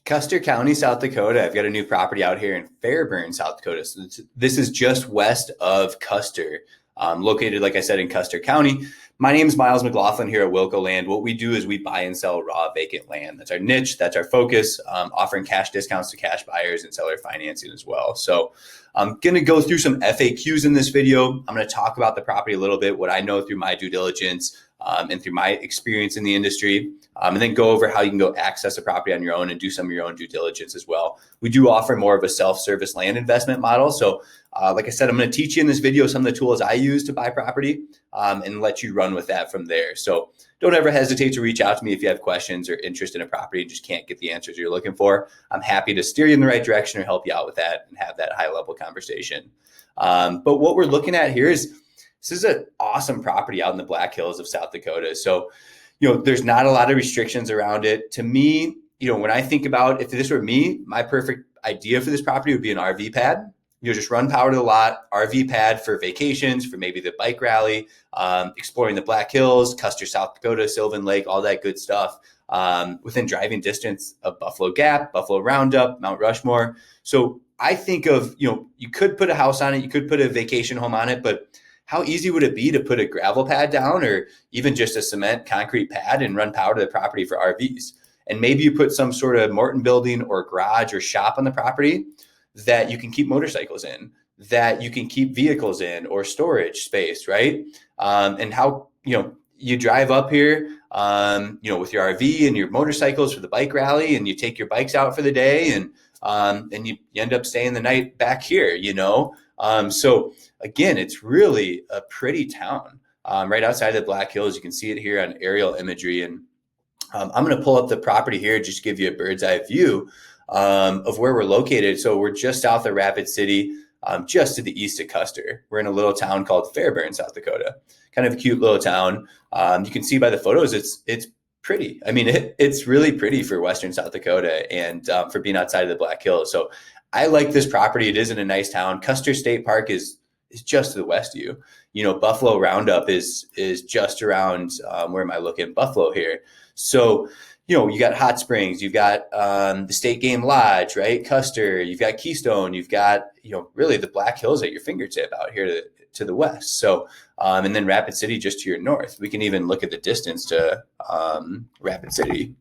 Custer County, South Dakota. I've got a new property out here in Fairburn, South Dakota. So this is just west of Custer, located, like I said, in Custer County. My name is Miles McLaughlin here at Wilco Land. What we do is we buy and sell raw vacant land. That's our niche. That's our focus, offering cash discounts to cash buyers and seller financing as well. So I'm going to go through some FAQs in this video. I'm going to talk about the property a little bit, what I know through my due diligence and through my experience in the industry, and then go over how you can go access a property on your own and do some of your own due diligence as well. We do offer more of a self-service land investment model. So like I said, I'm going to teach you in this video some of the tools I use to buy property and let you run with that from there. So don't ever hesitate to reach out to me if you have questions or interest in a property and just can't get the answers you're looking for. I'm happy to steer you in the right direction or help you out with that and have that high level conversation. But what we're looking at here is this is an awesome property out in the Black Hills of South Dakota. So, there's not a lot of restrictions around it. To me, when I think about if this were me, my perfect idea for this property would be an RV pad. Just run power to the lot, RV pad for vacations, for maybe the bike rally, exploring the Black Hills, Custer, South Dakota, Sylvan Lake, all that good stuff, within driving distance of Buffalo Gap, Buffalo Roundup, Mount Rushmore. So I think of, you could put a house on it, you could put a vacation home on it, but how easy would it be to put a gravel pad down or even just a cement concrete pad and run power to the property for RVs? And maybe you put some sort of Morton building or garage or shop on the property that you can keep motorcycles in, that you can keep vehicles in, or storage space, right? And how, you drive up here, with your RV and your motorcycles for the bike rally, and you take your bikes out for the day, and you end up staying the night back here, So again, it's really a pretty town, right outside the Black Hills. You can see it here on aerial imagery. And I'm going to pull up the property here, just give you a bird's eye view of where we're located. So we're just south of Rapid City, just to the east of Custer. We're in a little town called Fairburn, South Dakota. Kind of a cute little town. You can see by the photos, it's pretty. I mean, it's really pretty for Western South Dakota and for being outside of the Black Hills. So I like this property. It is in a nice town. Custer State Park is just to the west of you. Buffalo Roundup is just around, where am I looking? Buffalo here. So, you got Hot Springs, you've got the State Game Lodge, right? Custer, you've got Keystone, you've got, really the Black Hills at your fingertip out here to the west. So, and then Rapid City just to your north. We can even look at the distance to Rapid City,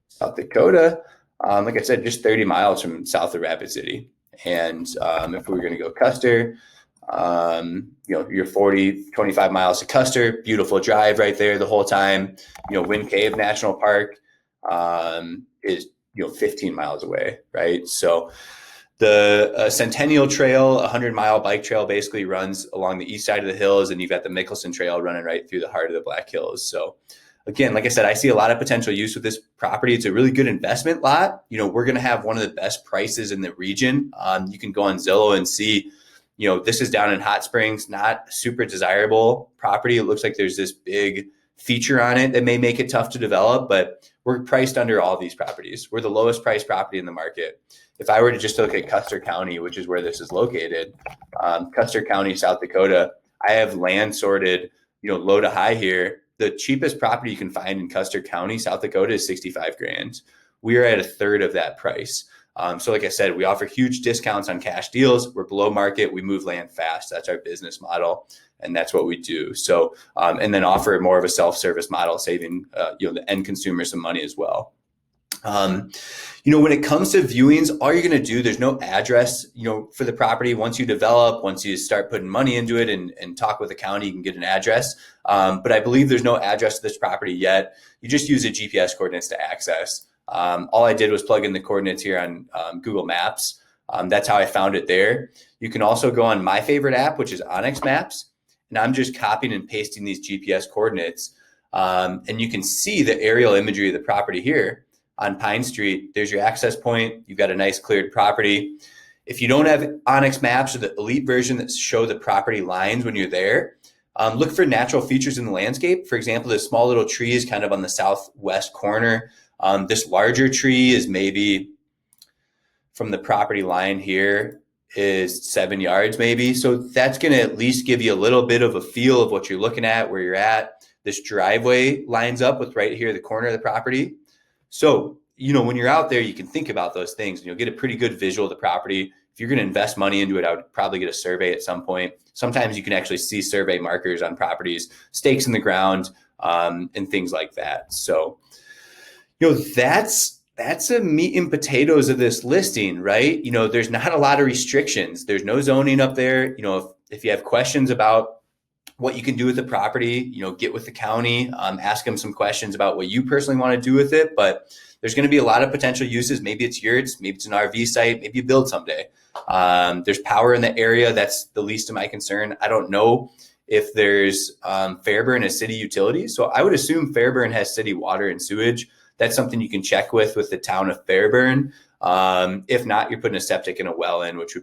South Dakota. Like I said, just 30 miles from south of Rapid City. And if we were going to go Custer, you're 25 miles to Custer, beautiful drive right there the whole time. Wind Cave National Park is 15 miles away, right? So the Centennial Trail, 100-mile bike trail, basically runs along the east side of the hills, and you've got the Mickelson Trail running right through the heart of the Black Hills. So again, like I said, I see a lot of potential use with this property. It's a really good investment lot. We're going to have one of the best prices in the region. You can go on Zillow and see, this is down in Hot Springs, not super desirable property. It looks like there's this big feature on it that may make it tough to develop, but we're priced under all these properties. We're the lowest priced property in the market. If I were to just look at Custer County, which is where this is located, Custer County, South Dakota, I have land sorted, low to high here. The cheapest property you can find in Custer County, South Dakota is $65,000. We are at a third of that price. So like I said, we offer huge discounts on cash deals. We're below market. We move land fast. That's our business model. And that's what we do. So, and then offer more of a self-service model, saving, the end consumer some money as well. When it comes to viewings, all you're going to do, there's no address, for the property. Once you develop, once you start putting money into it and talk with the county, you can get an address. But I believe there's no address to this property yet. You just use the GPS coordinates to access. All I did was plug in the coordinates here on Google Maps. That's how I found it there. You can also go on my favorite app, which is Onyx Maps. And I'm just copying and pasting these GPS coordinates. And you can see the aerial imagery of the property here on Pine Street. There's your access point. You've got a nice cleared property. If you don't have Onyx Maps or the elite version that show the property lines when you're there, look for natural features in the landscape. For example, this small little tree is kind of on the southwest corner. This larger tree is maybe from the property line here is 7 yards maybe. So that's going to at least give you a little bit of a feel of what you're looking at, where you're at. This driveway lines up with right here, the corner of the property. So when you're out there, you can think about those things and you'll get a pretty good visual of the property. If you're going to invest money into it, I would probably get a survey at some point. Sometimes you can actually see survey markers on properties, stakes in the ground, and things like that. So, that's the meat and potatoes of this listing, right? There's not a lot of restrictions. There's no zoning up there. If you have questions about what you can do with the property, get with the county, ask them some questions about what you personally want to do with it. But there's going to be a lot of potential uses. Maybe it's yours, maybe it's an RV site, maybe you build someday. There's power in the area. That's the least of my concern. I don't know if there's Fairburn has city utilities. So I would assume Fairburn has city water and sewage. That's something you can check with the town of Fairburn. If not, you're putting a septic and a well in, which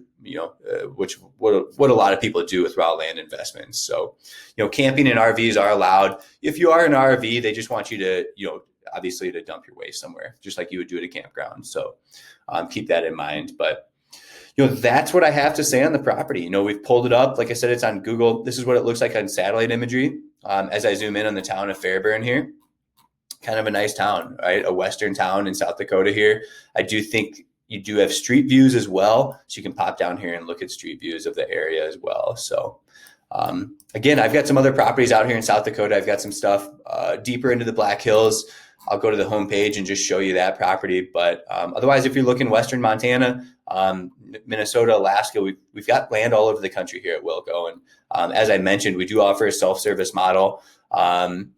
what a lot of people do with raw land investments. So, camping and RVs are allowed. If you are an RV, they just want you to, obviously to dump your waste somewhere, just like you would do at a campground. So, keep that in mind. But, that's what I have to say on the property. We've pulled it up. Like I said, it's on Google. This is what it looks like on satellite imagery. As I zoom in on the town of Fairburn here. Kind of a nice town, right? A Western town in South Dakota here. I do think you do have street views as well. So you can pop down here and look at street views of the area as well. So again, I've got some other properties out here in South Dakota. I've got some stuff deeper into the Black Hills. I'll go to the homepage and just show you that property. But otherwise, if you're looking Western Montana, Minnesota, Alaska, we've got land all over the country here at Wilco. And as I mentioned, we do offer a self-service model.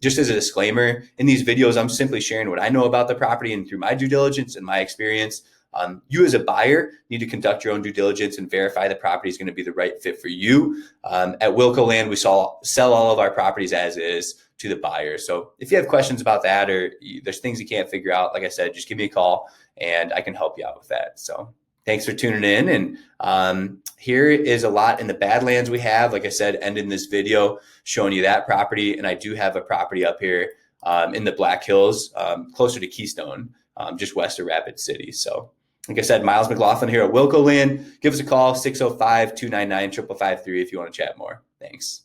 Just as a disclaimer, in these videos, I'm simply sharing what I know about the property and through my due diligence and my experience. You as a buyer need to conduct your own due diligence and verify the property is going to be the right fit for you. At Wilco Land, we sell all of our properties as is to the buyer. So if you have questions about that or there's things you can't figure out, like I said, just give me a call and I can help you out with that. So thanks for tuning in. And here is a lot in the Badlands we have. Like I said, ending this video showing you that property. And I do have a property up here in the Black Hills, closer to Keystone, just west of Rapid City. So like I said, Miles McLaughlin here at Wilco Land. Give us a call, 605-299-5553 if you want to chat more. Thanks.